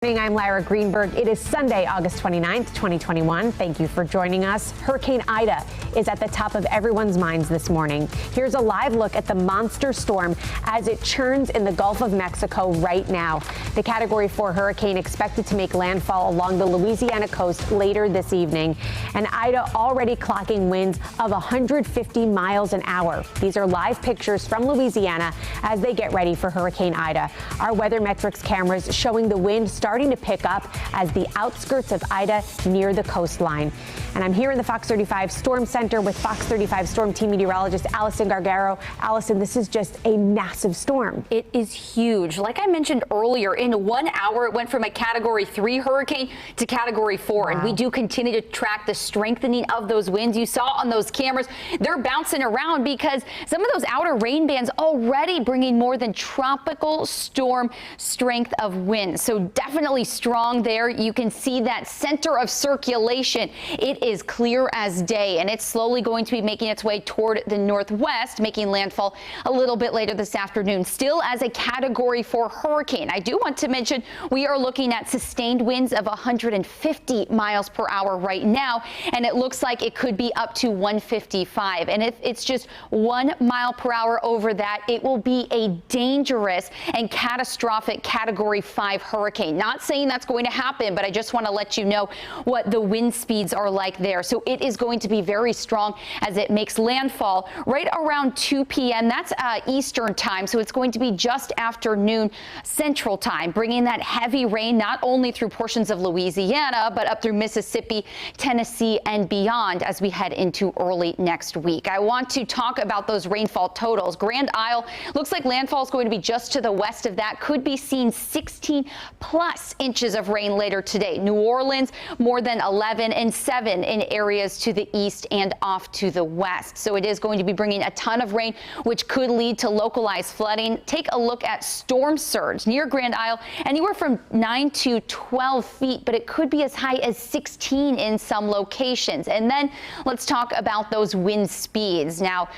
I'm Lara Greenberg. It is Sunday, August 29th, 2021. Thank you for joining us. Hurricane Ida is at the top of everyone's minds this morning. Here's a live look at the monster storm as it churns in the Gulf of Mexico right now. The Category 4 hurricane expected to make landfall along the Louisiana coast later this evening. And Ida already clocking winds of 150 miles an hour. These are live pictures from Louisiana as they get ready for Hurricane Ida. Our weather metrics cameras showing the wind starting to pick up as the outskirts of Ida near the coastline. And I'm here in the Fox 35 Storm Center with Fox 35 Storm Team meteorologist Allison Gargaro. Allison, this is just a massive storm. It is huge. Like I mentioned earlier, in 1 hour, it went from a Category 3 hurricane to Category 4. Wow. And we do continue to track the strengthening of those winds. You saw on those cameras, they're bouncing around because some of those outer rain bands already bringing more than tropical storm strength of wind. So definitely strong there. You can see that center of circulation. It is clear as day, and it's slowly going to be making its way toward the northwest, making landfall a little bit later this afternoon. Still as a Category 4 hurricane. I do want to mention we are looking at sustained winds of 150 miles per hour right now, and it looks like it could be up to 155. And if it's just 1 mile per hour over that, it will be a dangerous and catastrophic Category 5 hurricane. Not saying that's going to happen, but I just want to let you know what the wind speeds are like there. So it is going to be very strong as it makes landfall right around 2 p.m. That's Eastern time. So it's going to be just after noon Central time, bringing that heavy rain not only through portions of Louisiana, but up through Mississippi, Tennessee, and beyond as we head into early next week. I want to talk about those rainfall totals. Grand Isle looks like landfall is going to be just to the west of that. Could be seeing 16 plus inches of rain later today. New Orleans, more than 11 and 7 in areas to the east and off to the west. So it is going to be bringing a ton of rain, which could lead to localized flooding. Take a look at storm surge near Grand Isle, anywhere from 9 to 12 feet, but it could be as high as 16 in some locations. And then let's talk about those wind speeds. Now,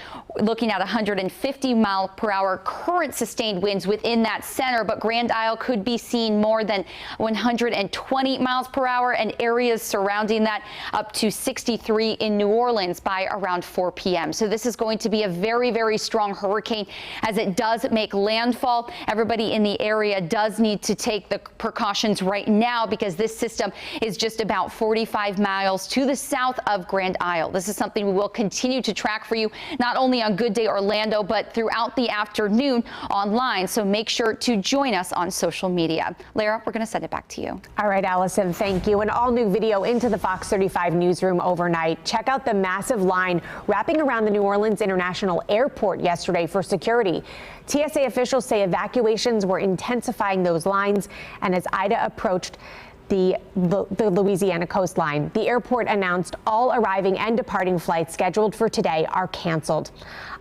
looking at 150 mile per hour current sustained winds within that center, but Grand Isle could be seeing more than 120 miles per hour, and areas surrounding that up to 63 in New Orleans by around 4 p.m. So this is going to be a very, very strong hurricane as it does make landfall. Everybody in the area does need to take the precautions right now because this system is just about 45 miles to the south of Grand Isle. This is something we will continue to track for you, not only on Good Day Orlando, but throughout the afternoon online. So make sure to join us on social media. Lara, we're going to send it back to you. All right, Allison, thank you. An all-new video into the Fox 35 newsroom overnight. Check out the massive line wrapping around the New Orleans International Airport yesterday for security. TSA officials say evacuations were intensifying those lines, and as Ida approached the Louisiana coastline, the airport announced all arriving and departing flights scheduled for today are canceled.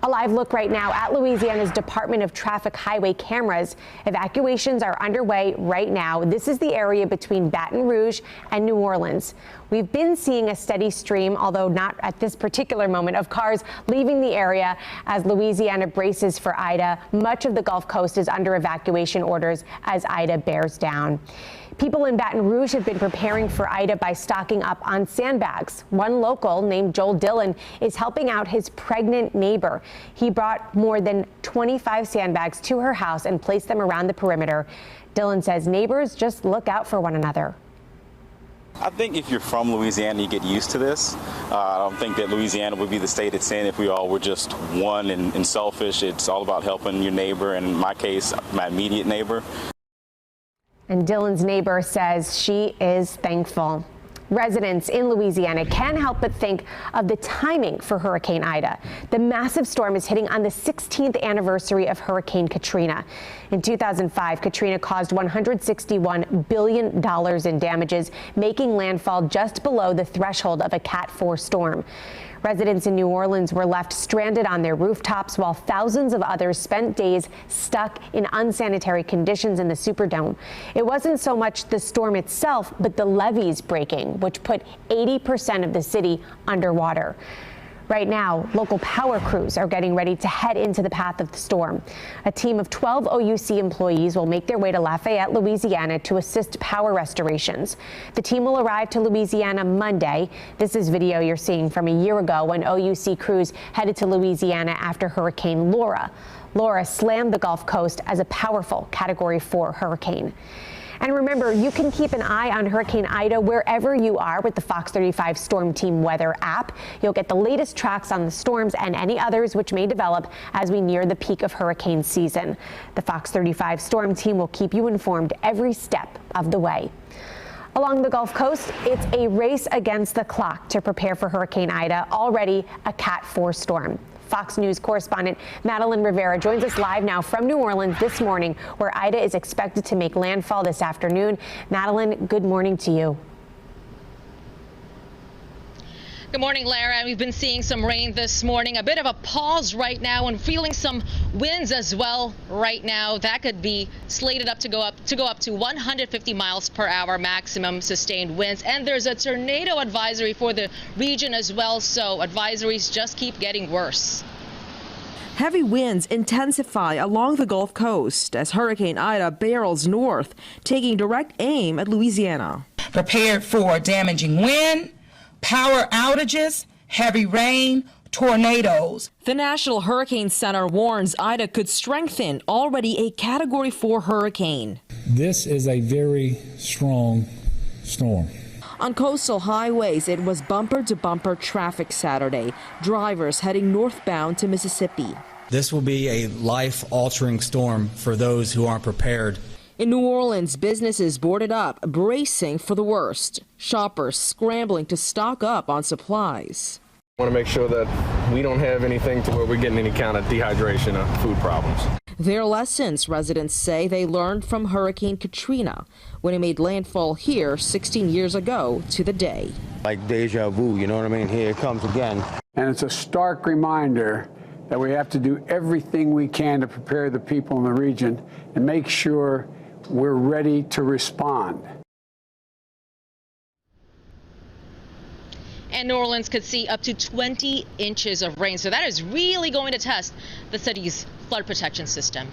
A live look right now at Louisiana's Department of Traffic highway cameras. Evacuations are underway right now. This is the area between Baton Rouge and New Orleans. We've been seeing a steady stream, although not at this particular moment, of cars leaving the area as Louisiana braces for Ida. Much of the Gulf Coast is under evacuation orders as Ida bears down. People in Baton Rouge have been preparing for Ida by stocking up on sandbags. One local named Joel Dillon is helping out his pregnant neighbor. He brought more than 25 sandbags to her house and placed them around the perimeter. Dillon says neighbors just look out for one another. I think if you're from Louisiana, you get used to this. I don't think that Louisiana would be the state it's in if we all were just one and selfish. It's all about helping your neighbor, and in my case, my immediate neighbor. And Dillon's neighbor says she is thankful. Residents in Louisiana can't help but think of the timing for Hurricane Ida. The massive storm is hitting on the 16th anniversary of Hurricane Katrina. In 2005, Katrina caused $161 billion in damages, making landfall just below the threshold of a Cat 4 storm. Residents in New Orleans were left stranded on their rooftops while thousands of others spent days stuck in unsanitary conditions in the Superdome. It wasn't so much the storm itself, but the levees breaking, which put 80% of the city underwater. Right now, local power crews are getting ready to head into the path of the storm. A team of 12 OUC employees will make their way to Lafayette, Louisiana to assist power restorations. The team will arrive to Louisiana Monday. This is video you're seeing from a year ago when OUC crews headed to Louisiana after Hurricane Laura. Laura slammed the Gulf Coast as a powerful Category 4 hurricane. And remember, you can keep an eye on Hurricane Ida wherever you are with the Fox 35 Storm Team Weather app. You'll get the latest tracks on the storms and any others which may develop as we near the peak of hurricane season. The Fox 35 Storm Team will keep you informed every step of the way. Along the Gulf Coast, it's a race against the clock to prepare for Hurricane Ida, already a Cat 4 storm. Fox News correspondent Madeline Rivera joins us live now from New Orleans this morning, where Ida is expected to make landfall this afternoon. Madeline, good morning to you. Good morning, Lara. We've been seeing some rain this morning, a bit of a pause right now, and feeling some winds as well right now. That could be slated to go up to 150 miles per hour maximum sustained winds. And there's a tornado advisory for the region as well, so advisories just keep getting worse. Heavy winds intensify along the Gulf Coast as Hurricane Ida barrels north, taking direct aim at Louisiana. Prepared for damaging wind, power outages, heavy rain, tornadoes. The National Hurricane Center warns Ida could strengthen already a Category 4 hurricane. This is a very strong storm. On coastal highways, it was bumper-to-bumper traffic Saturday. Drivers heading northbound to Mississippi. This will be a life-altering storm for those who aren't prepared. In New Orleans, businesses boarded up, bracing for the worst. Shoppers scrambling to stock up on supplies. I want to make sure that we don't have anything to where we're getting any kind of dehydration or food problems. Their lessons, residents say, they learned from Hurricane Katrina when it made landfall here 16 years ago to the day. Like deja vu, you know what I mean? Here it comes again. And it's a stark reminder that we have to do everything we can to prepare the people in the region and make sure we're ready to respond. And New Orleans could see up to 20 inches of rain. So that is really going to test the city's flood protection system.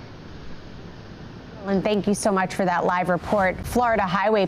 And thank you so much for that live report. Florida Highway